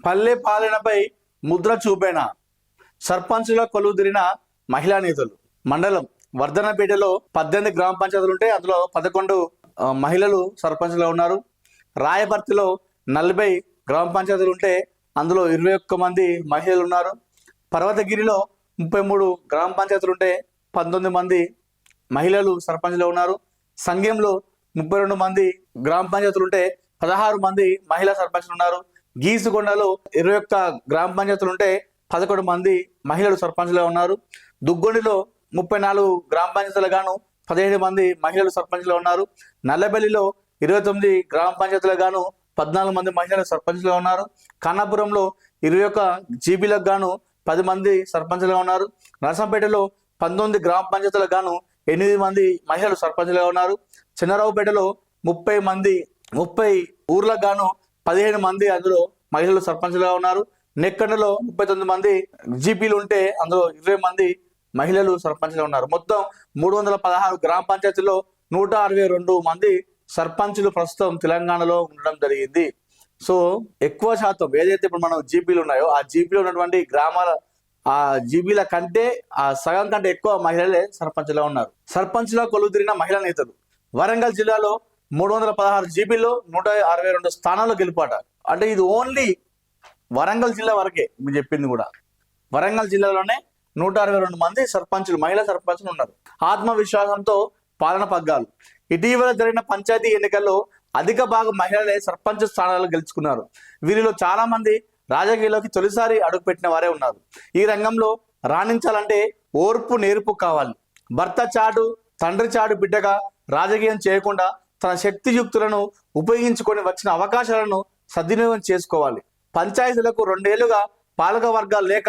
పల్లె పాలనపై ముద్ర చూపేనా సర్పంచుల కొలువుదిరిన మహిళా నేతలు. మండలం వర్ధనపేటలో 18 గ్రామ పంచాయతీలు ఉంటే అందులో 11 మహిళలు సర్పంచ్గా ఉన్నారు. రాయపర్తిలో 40 గ్రామ పంచాయతీలు ఉంటే అందులో 21 మంది మహిళలు ఉన్నారు. పర్వతగిరిలో 33 గ్రామ పంచాయతీలు ఉంటే 19 మంది మహిళలు సర్పంచ్గా ఉన్నారు. సంఘంలో 32 మంది గ్రామ పంచాయతీలు ఉంటే 16 మంది మహిళా సర్పంచ్లు ఉన్నారు. గీసుకొండలో 21 గ్రామ పంచాయతీలు ఉంటే 11 మంది మహిళలు సర్పంచ్గా ఉన్నారు. దుగ్గొండిలో 34 గ్రామ పంచాయతీలు గాను 17 మంది మహిళలు సర్పంచ్గా ఉన్నారు. నల్లబెల్లిలో 29 గ్రామ పంచాయతీలకు గాను 14 మంది మహిళలు సర్పంచ్గా ఉన్నారు. ఖానాపురంలో 21 జీబీలకు గాను 10 మంది సర్పంచ్గా ఉన్నారు. నరసంపేటలో 19 గ్రామ పంచాయతీలకు గాను 8 మంది మహిళలు సర్పంచ్గా ఉన్నారు. చిన్నరావుపేటలో 30 ఊర్లకు గాను 15 మంది అందులో మహిళలు సర్పంచ్గా ఉన్నారు. నెక్కండలో 39 మంది జీపీలు ఉంటే అందులో 20 మంది మహిళలు సర్పంచ్గా ఉన్నారు. మొత్తం 316 గ్రామ పంచాయతీల్లో 162 మంది సర్పంచులు ప్రస్తుతం తెలంగాణలో ఉండడం జరిగింది. సో ఎక్కువ శాతం ఏదైతే ఇప్పుడు మనం జీపీలు ఉన్నాయో ఆ జీపీలో ఉన్నటువంటి గ్రామాల ఆ జీబీల కంటే ఆ సగం కంటే ఎక్కువ మహిళలే సర్పంచ్గా ఉన్నారు. సర్పంచ్గా కొలువుదిరిన మహిళా నేతలు. వరంగల్ జిల్లాలో 316 జీబీల్లో 162 స్థానాల్లో గెలుపాట. అంటే ఇది ఓన్లీ వరంగల్ జిల్లా వరకే మీరు చెప్పింది కూడా. వరంగల్ జిల్లాలోనే 162 మంది సర్పంచులు మహిళా సర్పంచులు ఉన్నారు. ఆత్మవిశ్వాసంతో పాలన పగ్గాలు. ఇటీవల జరిగిన పంచాయతీ ఎన్నికల్లో అధిక భాగం మహిళలే సర్పంచ్ స్థానాలు గెలుచుకున్నారు. వీరిలో చాలా మంది రాజకీయాల్లోకి తొలిసారి అడుగుపెట్టిన వారే ఉన్నారు. ఈ రంగంలో రాణించాలంటే ఓర్పు నేర్పు కావాలి. భర్త చాటు తండ్రి చాటు బిడ్డగా రాజకీయం చేయకుండా తన శక్తియుక్తులను ఉపయోగించుకొని వచ్చిన అవకాశాలను సద్వినియోగం చేసుకోవాలి. పంచాయతీలకు 2 ఏళ్లుగా పాలక వర్గాలు లేక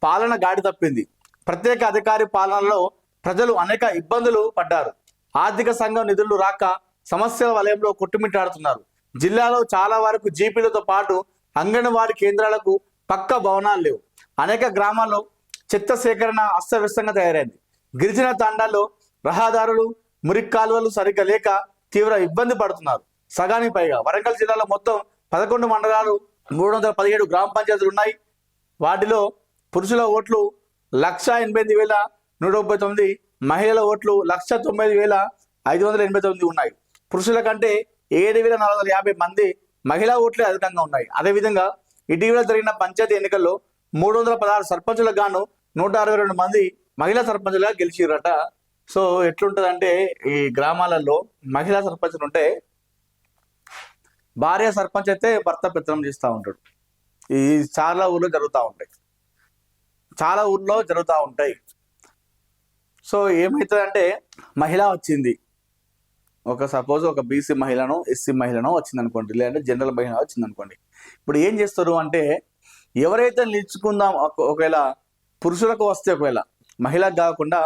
పాలన గాడి తప్పింది. ప్రత్యేక అధికారి పాలనలో ప్రజలు అనేక ఇబ్బందులు పడ్డారు. ఆర్థిక సంఘం నిధులు రాక సమస్యల వలయంలో కొట్టుమిట్టాడుతున్నారు. జిల్లాలో చాలా వరకు జీపీలతో పాటు అంగన్వాడీ కేంద్రాలకు పక్క భవనాలు లేవు. అనేక గ్రామాల్లో చెత్త సేకరణ అస్తవ్యస్తంగా తయారైంది. గిరిజన తాండాల్లో రహదారులు మురికి కాలువలు సరిగ్గా లేక తీవ్ర ఇబ్బంది పడుతున్నారు. సగానికి పైగా వరంగల్ జిల్లాలో మొత్తం 11 మండలాలు 317 గ్రామ పంచాయతీలు ఉన్నాయి. వాటిలో పురుషుల ఓట్లు 1,88,139, మహిళల ఓట్లు 1,90,589 ఉన్నాయి. పురుషుల కంటే 7,450 మంది మహిళా ఓట్లే అధికంగా ఉన్నాయి. అదేవిధంగా ఇటీవల జరిగిన పంచాయతీ ఎన్నికల్లో 316 సర్పంచులకు గాను 162 మంది మహిళా సర్పంచులుగా గెలిచిరట. సో ఎట్లుంటుందంటే ఈ గ్రామాలలో మహిళా సర్పంచులు ఉంటే భార్య సర్పంచ్ అయితే భర్త పెత్తనం చేస్తూ ఉంటాడు. ఈ చాలా ఊర్లో జరుగుతూ ఉంటాయి. సో ఏమవుతుందంటే మహిళ వచ్చింది, సపోజ్ ఒక బీసీ మహిళను ఎస్సీ మహిళను వచ్చింది అనుకోండి, లేదంటే జనరల్ మహిళ వచ్చింది అనుకోండి. ఇప్పుడు ఏం చేస్తారు అంటే ఎవరైతే నిలుచుకుందాం ఒకవేళ పురుషులకు వస్తే, ఒకవేళ మహిళకు కాకుండా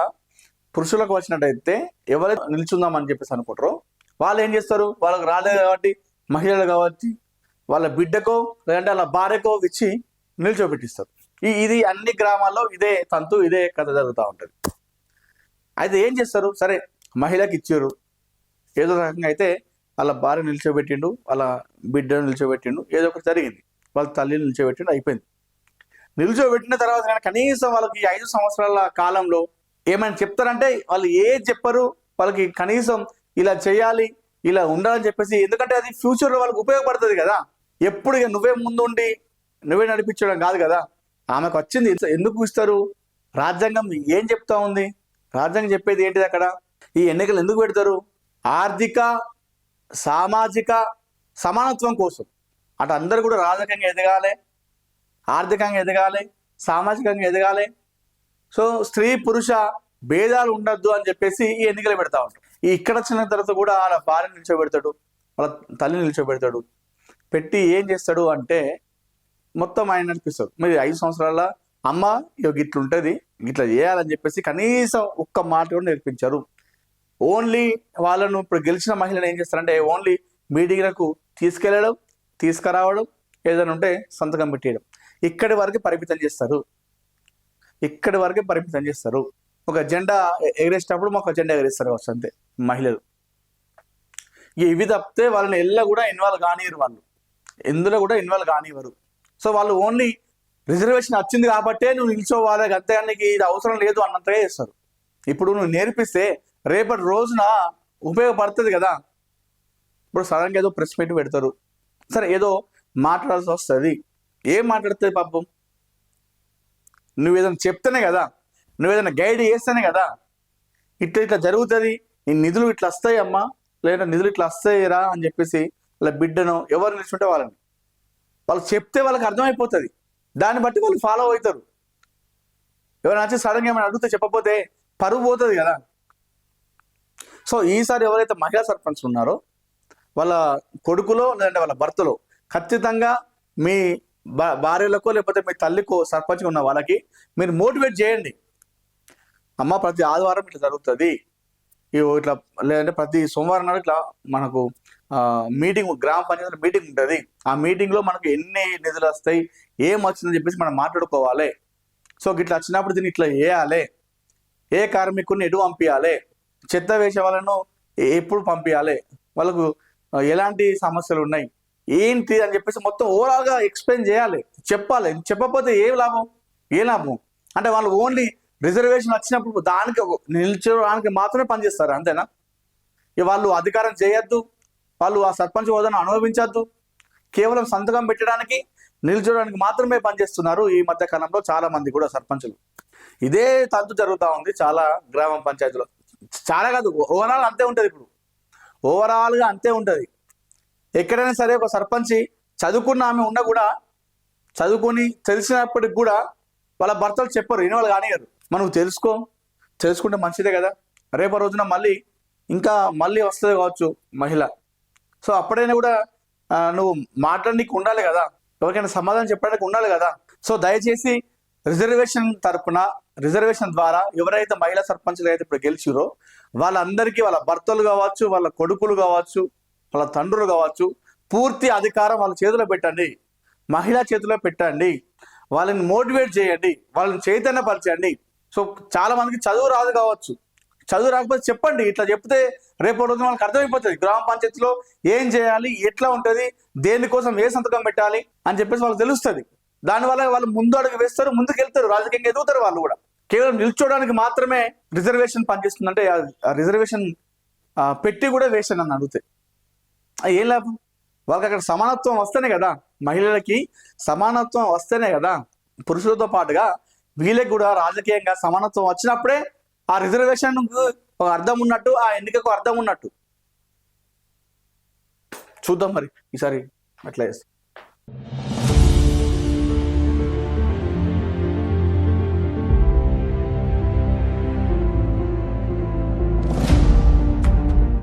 పురుషులకు వచ్చినట్టయితే ఎవరైతే నిల్చుందాం అని చెప్పేసి అనుకుంటారో వాళ్ళు ఏం చేస్తారు, వాళ్ళకి రాలేదు కాబట్టి మహిళలు కాబట్టి వాళ్ళ బిడ్డకో లేదంటే వాళ్ళ భార్యకో ఇచ్చి నిల్చోబెట్టిస్తారు. ఇది అన్ని గ్రామాల్లో ఇదే తంతు, ఇదే కథ జరుగుతూ ఉంటుంది. అయితే ఏం చేస్తారు, సరే మహిళకి ఇచ్చారు, ఏదో రకంగా అయితే వాళ్ళ భార్య నిల్చోబెట్టిండు, వాళ్ళ బిడ్డను నిల్చోబెట్టిండు, ఏదో ఒకటి జరిగింది, వాళ్ళ తల్లిని నిల్చోబెట్టిండు, అయిపోయింది. నిల్చోబెట్టిన తర్వాత కనీసం వాళ్ళకి 5 సంవత్సరాల కాలంలో ఏమైనా చెప్తారంటే వాళ్ళు ఏది చెప్పరు. వాళ్ళకి కనీసం ఇలా చేయాలి, ఇలా ఉండాలని చెప్పేసి, ఎందుకంటే అది ఫ్యూచర్లో వాళ్ళకి ఉపయోగపడుతుంది కదా. ఎప్పుడు ఇక నువ్వే ముందుండి నువ్వే నడిపించడం కాదు కదా. ఆమెకు వచ్చింది ఎందుకు ఇస్తారు, రాజ్యాంగం ఏం చెప్తా ఉంది, రాజ్యాంగం చెప్పేది ఏంటిది అక్కడ. ఈ ఎన్నికలు ఎందుకు పెడతారు, ఆర్థిక సామాజిక సమానత్వం కోసం. అటు అందరూ కూడా రాజకీయంగా ఎదగాలి, ఆర్థికంగా ఎదగాలి, సామాజికంగా ఎదగాలి. సో స్త్రీ పురుష భేదాలు ఉండద్దు అని చెప్పేసి ఈ ఎన్నికలు పెడతా ఉంటారు. ఇక్కడ వచ్చిన తర్వాత కూడా వాళ్ళ భార్య నిల్చోబెడతాడు, వాళ్ళ తల్లి నిల్చోబెడతాడు, పెట్టి ఏం చేస్తాడు అంటే మొత్తం ఆయన నడిపిస్తాడు. మరి 5 సంవత్సరాల అమ్మ ఇట్లుంటుంది, ఇట్లా చేయాలని చెప్పేసి కనీసం ఒక్క మాట కూడా నేర్పించారు. ఓన్లీ వాళ్ళను ఇప్పుడు గెలిచిన మహిళను ఏం చేస్తారంటే ఓన్లీ మీటింగ్లకు తీసుకెళ్ళడం, తీసుకురావడం, ఏదైనా ఉంటే సంతకం పెట్టేయడం, ఇక్కడి వరకే పరిమితం చేస్తారు. ఒక జెండా ఎగరేసేటప్పుడు మాకు జెండా ఎగరేస్తారు కావచ్చు, అంతే మహిళలు. ఇవి తప్పితే వాళ్ళని ఎల్లా కూడా ఇన్వాల్వ్ కానివ్వరు, వాళ్ళు ఎందులో కూడా ఇన్వాల్వ్ కానివ్వరు. సో వాళ్ళు ఓన్లీ రిజర్వేషన్ వచ్చింది కాబట్టే నువ్వు నిల్చోవాలి, అంతేగాని నీకు ఇది అవసరం లేదు అన్నట్టుగా చేస్తారు. ఇప్పుడు నువ్వు నేర్పిస్తే రేపటి రోజున ఉపయోగపడుతుంది కదా. ఇప్పుడు సడన్గా ఏదో ప్రెస్ మీట్ పెడతారు, సరే ఏదో మాట్లాడాల్సి వస్తుంది. ఏం మాట్లాడుతుంది పాపం? నువ్వు ఏదైనా చెప్తేనే కదా, నువ్వు ఏదైనా గైడ్ చేస్తేనే కదా ఇట్లా ఇట్లా జరుగుతుంది, ఈ నిధులు ఇట్లా వస్తాయి అమ్మా, లేదా నిధులు ఇట్లా వస్తాయిరా అని చెప్పేసి వాళ్ళ బిడ్డను ఎవరు నిల్చుంటే వాళ్ళు చెప్తే వాళ్ళకి అర్థమైపోతుంది. దాన్ని బట్టి వాళ్ళు ఫాలో అవుతారు. ఎవరైనా వచ్చి సడన్గా ఏమైనా అడిగితే చెప్పకపోతే పరువు పోతుంది కదా. సో ఈసారి ఎవరైతే మహిళా సర్పంచ్ ఉన్నారో వాళ్ళ కొడుకులో లేదంటే వాళ్ళ భర్తలో ఖచ్చితంగా మీ భార్యలకో లేకపోతే మీ తల్లికో సర్పంచ్గా ఉన్న వాళ్ళకి మీరు మోటివేట్ చేయండి. అమ్మ ప్రతి ఆదివారం ఇట్లా జరుగుతుంది, ఇట్లా లేదంటే ప్రతి సోమవారం నాడు ఇట్లా మనకు మీటింగ్, గ్రామ పంచాయతీ మీటింగ్ ఉంటుంది. ఆ మీటింగ్లో మనకు ఎన్ని నిధులు వస్తాయి, ఏం వచ్చిందని చెప్పేసి మనం మాట్లాడుకోవాలి. సో ఇట్లా వచ్చినప్పుడు దీన్ని ఇట్లా వేయాలి, ఏ కార్మికుడిని ఎటు పంపించాలి, చెత్త వేసే వాళ్ళను ఎప్పుడు పంపించాలి, వాళ్ళకు ఎలాంటి సమస్యలు ఉన్నాయి ఏంటి అని చెప్పేసి మొత్తం ఓవరాల్గా ఎక్స్ప్లెయిన్ చేయాలి, చెప్పాలి. చెప్పకపోతే ఏ లాభం? అంటే వాళ్ళు ఓన్లీ రిజర్వేషన్ వచ్చినప్పుడు దానికి నిల్చోడానికి మాత్రమే పనిచేస్తారు, అంతేనా? వాళ్ళు అధికారం చేయొద్దు, వాళ్ళు ఆ సర్పంచ్ హోదాను అనుభవించద్దు, కేవలం సంతకం పెట్టడానికి నిల్చోడానికి మాత్రమే పనిచేస్తున్నారు ఈ మధ్య కాలంలో చాలా మంది కూడా సర్పంచులు. ఇదే తంతు జరుగుతూ ఉంది చాలా గ్రామ పంచాయతీలో. చాలా కాదు, ఓవరాల్ అంతే ఉంటుంది. ఇప్పుడు ఓవరాల్గా అంతే ఉంటుంది. ఎక్కడైనా సరే ఒక సర్పంచి చదువుకున్న ఆమె ఉన్నా కూడా, చదువుకొని తెలిసినప్పటికి కూడా వాళ్ళ భర్తలు చెప్పరు, ఇన్వాల్వ్ కానియరు. మనం తెలుసుకుంటే మంచిదే కదా. రేపు రోజున మళ్ళీ వస్తుంది కావచ్చు మహిళ. సో అప్పుడైనా కూడా నువ్వు మాట్లాడడానికి ఉండాలి కదా, ఎవరికైనా సమాధానం చెప్పడానికి ఉండాలి కదా. సో దయచేసి రిజర్వేషన్ ద్వారా ఎవరైతే మహిళా సర్పంచ్లు అయితే ఇప్పుడు గెలిచిరో వాళ్ళందరికీ, వాళ్ళ భర్తలు కావచ్చు, వాళ్ళ కొడుకులు కావచ్చు, వాళ్ళ తండ్రులు కావచ్చు, పూర్తి అధికారం వాళ్ళ చేతిలో పెట్టండి, మహిళా చేతిలో పెట్టండి. వాళ్ళని మోటివేట్ చేయండి, వాళ్ళని చైతన్యపరచండి. సో చాలా మందికి చదువు రాదు కావచ్చు, చదువు రాకపోతే చెప్పండి. ఇట్లా చెప్తే రేపు రోజున వాళ్ళకి అర్థమైపోతుంది గ్రామ పంచాయతీలో ఏం చేయాలి, ఎట్లా ఉంటుంది, దేనికోసం ఏ సంతకం పెట్టాలి అని చెప్పేసి వాళ్ళకి తెలుస్తుంది. దానివల్ల వాళ్ళు ముందు అడుగు వేస్తారు, ముందుకు వెళ్తారు, రాజకీయంగా ఎదుగుతారు. వాళ్ళు కూడా కేవలం నిల్చోడానికి మాత్రమే రిజర్వేషన్ పనిచేస్తుంది అంటే ఆ రిజర్వేషన్ పెట్టి కూడా వేసాను అని అడిగితే ఏం లాభం? వాళ్ళకి అక్కడ సమానత్వం వస్తేనే కదా, మహిళలకి సమానత్వం వస్తేనే కదా, పురుషులతో పాటుగా వీళ్ళకి కూడా రాజకీయంగా సమానత్వం వచ్చినప్పుడే ఆ రిజర్వేషన్ ఒక అర్థం ఉన్నట్టు, ఆ ఎన్నికకు అర్థం ఉన్నట్టు. చూద్దాం మరి ఈసారి అట్లా చేస్తాం.